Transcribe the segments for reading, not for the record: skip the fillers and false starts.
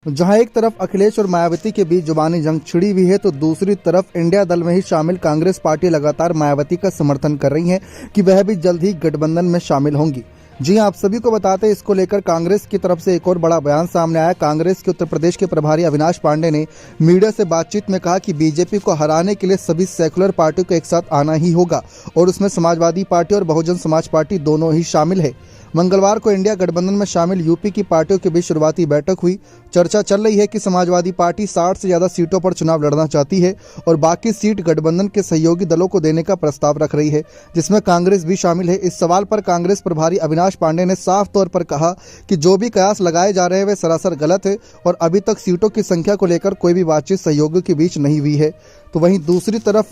जहां एक तरफ अखिलेश और मायावती के बीच जुबानी जंग छिड़ी हुई है, तो दूसरी तरफ इंडिया दल में ही शामिल कांग्रेस पार्टी लगातार मायावती का समर्थन कर रही है कि वह भी जल्द ही गठबंधन में शामिल होंगी। जी हां, आप सभी को बताते हैं, इसको लेकर कांग्रेस की तरफ से एक और बड़ा बयान सामने आया। कांग्रेस के उत्तर प्रदेश के प्रभारी अविनाश पांडे ने मीडिया से बातचीत में कहा कि बीजेपी को हराने के लिए सभी सेकुलर पार्टियों को एक साथ आना ही होगा और उसमें समाजवादी पार्टी और बहुजन समाज पार्टी दोनों ही शामिल है। मंगलवार को इंडिया गठबंधन में शामिल यूपी की पार्टियों के बीच शुरुआती बैठक हुई। चर्चा चल रही है कि समाजवादी पार्टी 60 से ज्यादा सीटों पर चुनाव लड़ना चाहती है और बाकी सीट गठबंधन के सहयोगी दलों को देने का प्रस्ताव रख रही है, जिसमें कांग्रेस भी शामिल है। इस सवाल पर कांग्रेस प्रभारी अविनाश पांडे ने साफ तौर पर कहा कि जो भी कयास लगाए जा रहे हैं वे सरासर गलत है और अभी तक सीटों की संख्या को लेकर कोई भी बातचीत सहयोगियों के बीच नहीं हुई है। तो वहीं दूसरी तरफ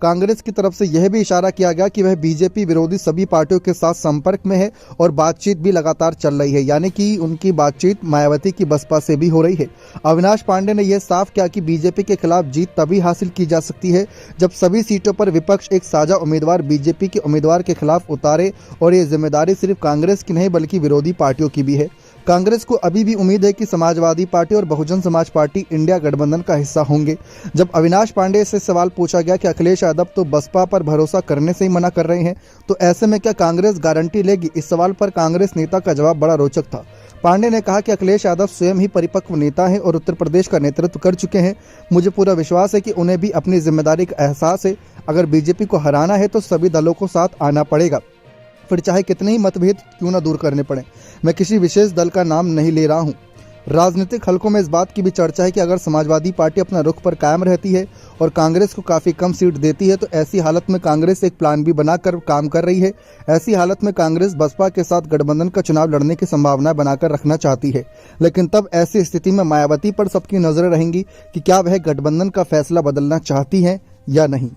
कांग्रेस की तरफ से यह भी इशारा किया गया कि वह बीजेपी विरोधी सभी पार्टियों के साथ संपर्क में है और बातचीत भी लगातार चल रही है, यानी कि उनकी बातचीत मायावती की बसपा से भी हो रही है। अविनाश पांडे ने यह साफ किया कि बीजेपी के खिलाफ जीत तभी हासिल की जा सकती है जब सभी सीटों पर विपक्ष एक साझा उम्मीदवार बीजेपी के उम्मीदवार के खिलाफ उतारे, और ये जिम्मेदारी सिर्फ कांग्रेस की नहीं बल्कि विरोधी पार्टियों की भी है। कांग्रेस को अभी भी उम्मीद है कि समाजवादी पार्टी और बहुजन समाज पार्टी इंडिया गठबंधन का हिस्सा होंगे। जब अविनाश पांडे से सवाल पूछा गया कि अखिलेश यादव तो बसपा पर भरोसा करने से ही मना कर रहे हैं, तो ऐसे में क्या कांग्रेस गारंटी लेगी? इस सवाल पर कांग्रेस नेता का जवाब बड़ा रोचक था। पांडे ने कहा कि अखिलेश यादव स्वयं ही परिपक्व नेता हैं और उत्तर प्रदेश का नेतृत्व कर चुके हैं। मुझे पूरा विश्वास है कि उन्हें भी अपनी जिम्मेदारी का एहसास है। अगर बीजेपी को हराना है तो सभी दलों को साथ आना पड़ेगा, फिर चाहे कितने ही मतभेद क्यों न दूर करने पड़े। मैं किसी विशेष दल का नाम नहीं ले रहा हूं। राजनीतिक हलकों में इस बात की भी चर्चा है कि अगर समाजवादी पार्टी अपना रुख पर कायम रहती है और कांग्रेस को काफी कम सीट देती है, तो ऐसी हालत में कांग्रेस एक प्लान बी बनाकर काम कर रही है। ऐसी हालत में कांग्रेस बसपा के साथ गठबंधन का चुनाव लड़ने की संभावना बनाकर रखना चाहती है, लेकिन तब ऐसी स्थिति में मायावती पर सबकी नजरें रहेंगी कि क्या वह गठबंधन का फैसला बदलना चाहती है या नहीं।